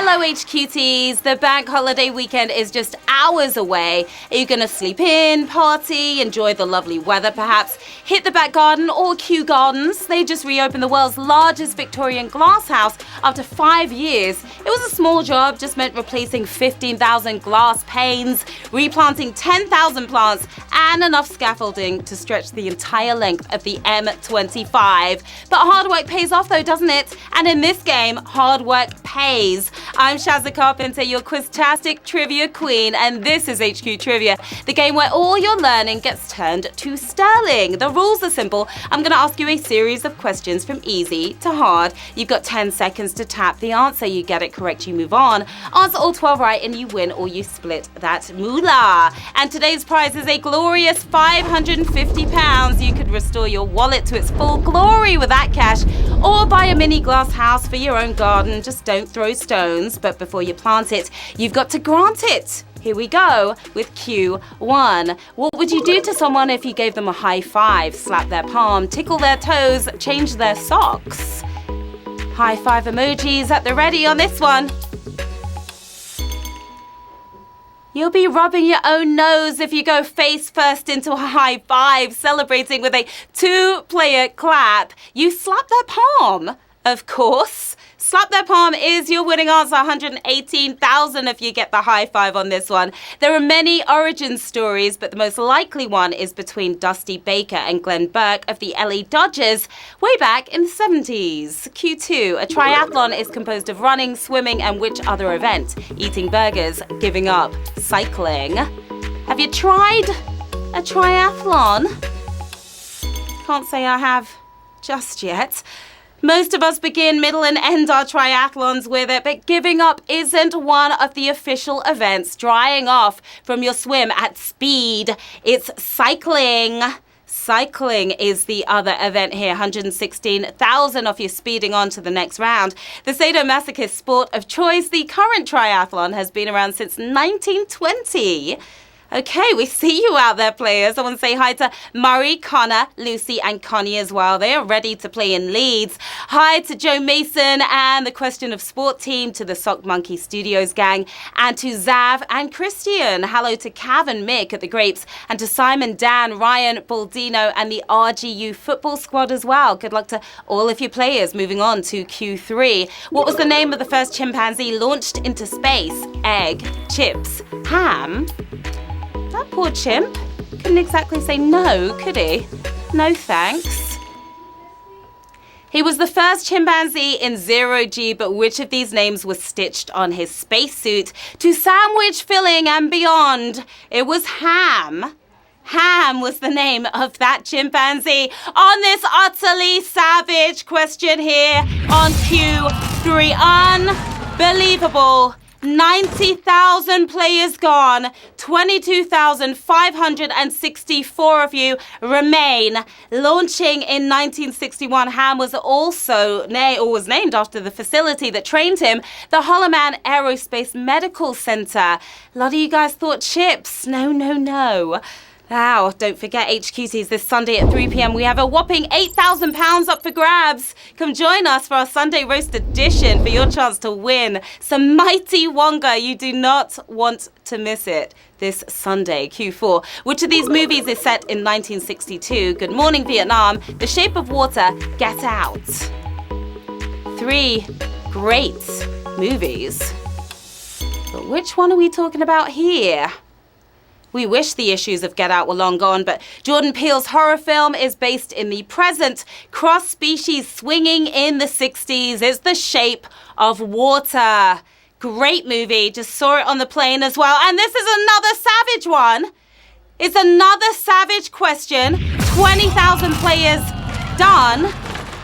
Hello HQTs, the bank holiday weekend is just hours away. Are you going to sleep in, party, enjoy the lovely weather perhaps, hit the back garden or Kew Gardens? They just reopened the world's largest Victorian glass house after 5 years. It was a small job, just meant replacing 15,000 glass panes, replanting 10,000 plants and enough scaffolding to stretch the entire length of the M25. But hard work pays off though, doesn't it? And in this game, hard work pays. I'm Sharon Carpenter, your Quiztastic Trivia Queen, and this is HQ Trivia, the game where all your learning gets turned to sterling. The rules are simple. I'm going to ask you a series of questions from easy to hard. You've got 10 seconds to tap the answer. You get it correct, you move on. Answer all 12 right and you win, or you split that moolah. And today's prize is a glorious £550. You could restore your wallet to its full glory with that cash, or buy a mini glass house for your own garden. Just don't throw stones, but before you plant it, you've got to grant it. Here we go with Q1. What would you do to someone if you gave them a high five, slap their palm, tickle their toes, change their socks? High five emojis at the ready on this one. You'll be rubbing your own nose if you go face first into a high five, celebrating with a 2-player clap. You slap their palm, of course. Slap their palm is your winning answer, 118,000 if you get the high five on this one. There are many origin stories, but the most likely one is between Dusty Baker and Glenn Burke of the LA Dodgers way back in the 70s. Q2, a triathlon is composed of running, swimming, and which other event? Eating burgers, giving up, cycling. Have you tried a triathlon? Can't say I have just yet. Most of us begin, middle, and end our triathlons with it, but giving up isn't one of the official events. Drying off from your swim at speed, it's cycling. Cycling is the other event here, 116,000 off you speeding on to the next round. The sadomasochist sport of choice, the current triathlon has been around since 1920. Okay, we see you out there, players. I want to say hi to Murray, Connor, Lucy, and Connie as well. They are ready to play in Leeds. Hi to Joe Mason and the Question of Sport team, to the Sock Monkey Studios gang, and to Zav and Christian. Hello to Cav and Mick at the Grapes, and to Simon, Dan, Ryan, Baldino, and the RGU football squad as well. Good luck to all of your players. Moving on to Q3. What was the name of the first chimpanzee launched into space? Egg, chips, ham? That poor chimp couldn't exactly say no, could he? No thanks. He was the first chimpanzee in 0G, but which of these names was stitched on his spacesuit to sandwich filling and beyond? It was Ham. Ham was the name of that chimpanzee. On this utterly savage question here on Q3, unbelievable. 90,000 players gone, 22,564 of you remain. Launching in 1961, Ham was was named after the facility that trained him, the Holloman Aerospace Medical Center. A lot of you guys thought chips. No. Now, don't forget HQTs this Sunday at 3 p.m. We have a whopping £8,000 up for grabs. Come join us for our Sunday Roast edition for your chance to win some mighty Wonga. You do not want to miss it this Sunday, Q4. Which of these movies is set in 1962? Good Morning Vietnam, The Shape of Water, Get Out. 3 great movies. But which one are we talking about here? We wish the issues of Get Out were long gone, but Jordan Peele's horror film is based in the present, cross-species swinging in the 60s. It's The Shape of Water. Great movie. Just saw it on the plane as well. And this is another savage one. It's another savage question. 20,000 players done.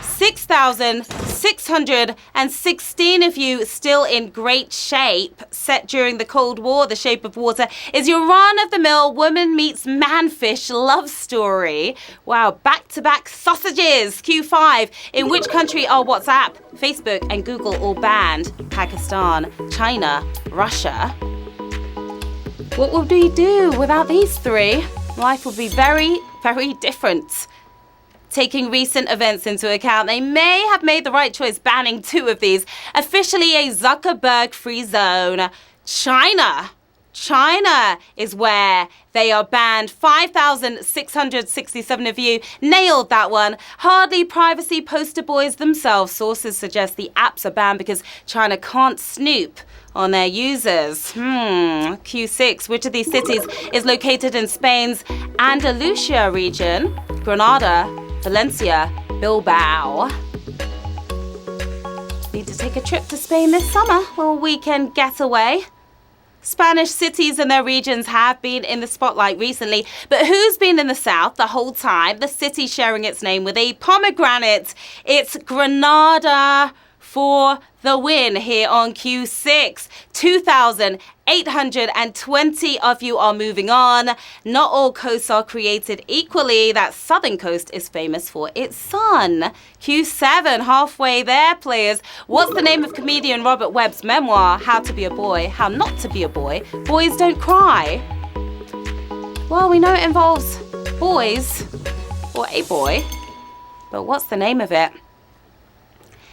6,616 of you still in great shape. Set during the Cold War, The Shape of Water is your run-of-the-mill woman meets man-fish love story. Wow, back-to-back sausages. Q5. In which country are WhatsApp, Facebook, and Google all banned? Pakistan, China, Russia. What would we do without these three? Life would be very, very different. Taking recent events into account, they may have made the right choice banning 2 of these. Officially a Zuckerberg-free zone. China is where they are banned. 5,667 of you nailed that one. Hardly privacy poster boys themselves. Sources suggest the apps are banned because China can't snoop on their users. Q6, which of these cities is located in Spain's Andalusia region? Granada, Valencia, Bilbao. Need to take a trip to Spain this summer. Little weekend getaway. Spanish cities and their regions have been in the spotlight recently, but who's been in the south the whole time? The city sharing its name with a pomegranate. It's Granada for the win here on Q6. 2,820 of you are moving on. Not all coasts are created equally. That southern coast is famous for its sun. Q7, halfway there, players. What's the name of comedian Robert Webb's memoir, How to Be a Boy, How Not to Be a Boy? Boys Don't Cry. Well, we know it involves boys, or a boy, but what's the name of it?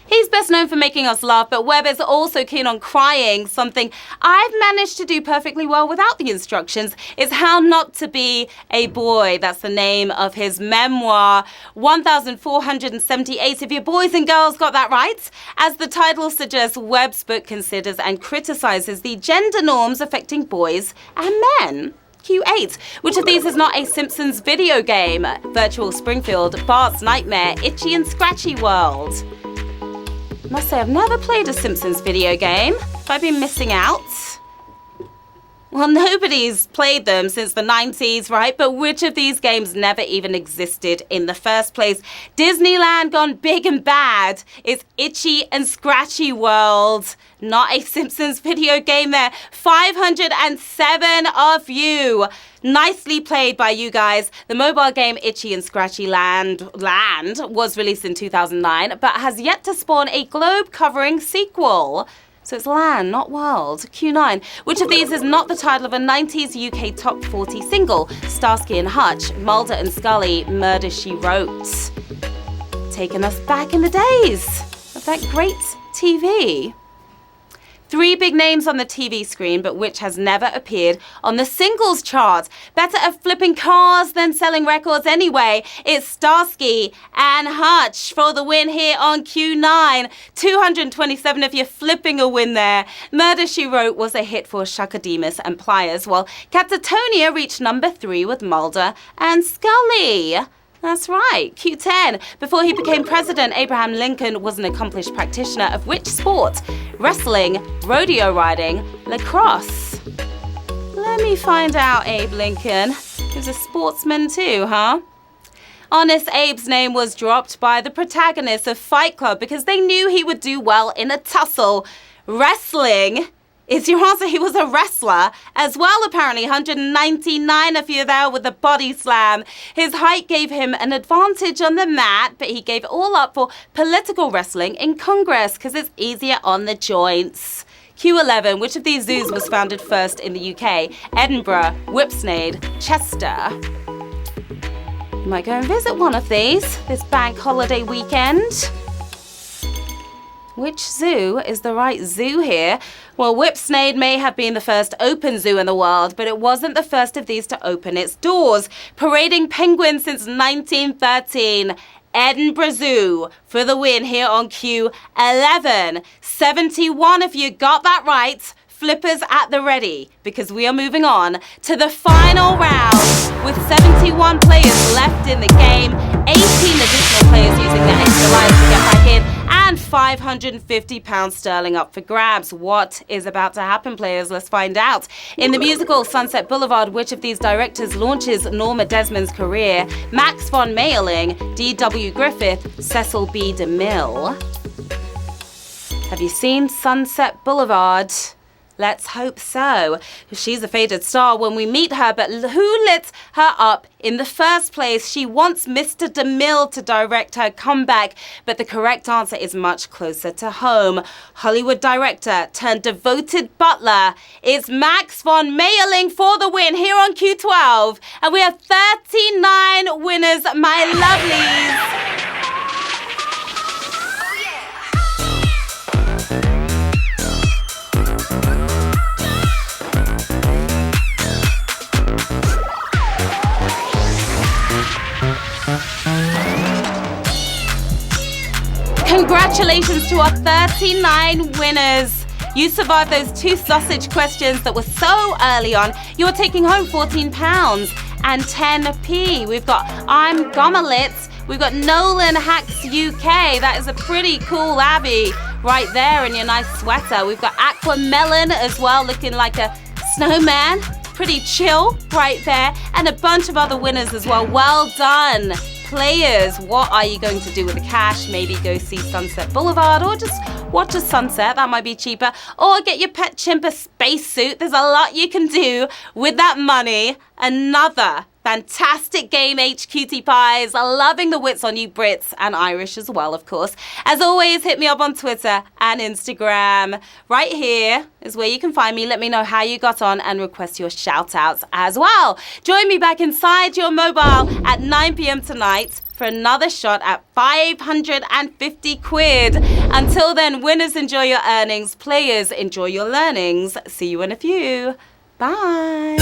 He's best known for making us laugh, but Webb is also keen on crying. Something I've managed to do perfectly well without the instructions is How Not to Be a Boy. That's the name of his memoir. 1,478 of you boys and girls got that right. As the title suggests, Webb's book considers and criticizes the gender norms affecting boys and men. Q8. Which of these is not a Simpsons video game? Virtual Springfield, Bart's Nightmare, Itchy and Scratchy World. Must say I've never played a Simpsons video game. Have I been missing out? Well, nobody's played them since the 90s, right? But which of these games never even existed in the first place? Disneyland gone big and bad. It's Itchy and Scratchy World. Not a Simpsons video game there. 507 of you. Nicely played by you guys. The mobile game Itchy and Scratchy Land was released in 2009, but has yet to spawn a globe-covering sequel. So it's land, not world. Q9. Which of these is not the title of a 90s UK top 40 single? Starsky and Hutch, Mulder and Scully, Murder, She Wrote. Taking us back in the days of that great TV. 3 big names on the TV screen, but which has never appeared on the singles chart. Better at flipping cars than selling records anyway. It's Starsky and Hutch for the win here on Q9. 227 of you flipping a win there. Murder, She Wrote was a hit for Shakademus and Pliers, while Catatonia reached number 3 with Mulder and Scully. That's right, Q10. Before he became president, Abraham Lincoln was an accomplished practitioner of which sport? Wrestling, rodeo riding, lacrosse. Let me find out, Abe Lincoln. He was a sportsman too, huh? Honest Abe's name was dropped by the protagonists of Fight Club because they knew he would do well in a tussle. Wrestling is your answer. He was a wrestler as well, apparently. 199 of you there with the body slam. His height gave him an advantage on the mat, but he gave it all up for political wrestling in Congress because it's easier on the joints. Q11. Which of these zoos was founded first in the UK? Edinburgh, Whipsnade, Chester. You might go and visit one of these this bank holiday weekend. Which zoo is the right zoo here? Well, Whipsnade may have been the first open zoo in the world, but it wasn't the first of these to open its doors. Parading penguins since 1913. Edinburgh Zoo for the win here on Q11. 71 of you got that right. Flippers at the ready, because we are moving on to the final round with 71 players left in the game, 18 additional players using their extra lives to get back in, and £550 sterling up for grabs. What is about to happen, players? Let's find out. In the musical Sunset Boulevard, which of these directors launches Norma Desmond's career? Max von Mayling, D.W. Griffith, Cecil B. DeMille. Have you seen Sunset Boulevard? Let's hope so. She's a faded star when we meet her, but who lit her up in the first place? She wants Mr. DeMille to direct her comeback, but the correct answer is much closer to home. Hollywood director turned devoted butler is Max von Mayerling for the win here on Q12. And we have 39 winners, my lovelies. Congratulations to our 39 winners. You survived those 2 sausage questions that were so early on. You're taking home £14 and 10p. We've got I'm Gomelitz. We've got Nolan Hacks UK. That is a pretty cool Abby right there in your nice sweater. We've got Aquamelon as well, looking like a snowman. Pretty chill right there. And a bunch of other winners as well. Well done. Players, what are you going to do with the cash? Maybe go see Sunset Boulevard or just watch a sunset. That might be cheaper. Or get your pet chimp a spacesuit. There's a lot you can do with that money. Another fantastic game, HQT Pies. Loving the wits on you Brits and Irish as well, of course. As always, hit me up on Twitter and Instagram. Right here is where you can find me. Let me know how you got on and request your shout outs as well. Join me back inside your mobile at 9 p.m. tonight for another shot at 550 quid. Until then, winners, enjoy your earnings. Players, enjoy your learnings. See you in a few. Bye.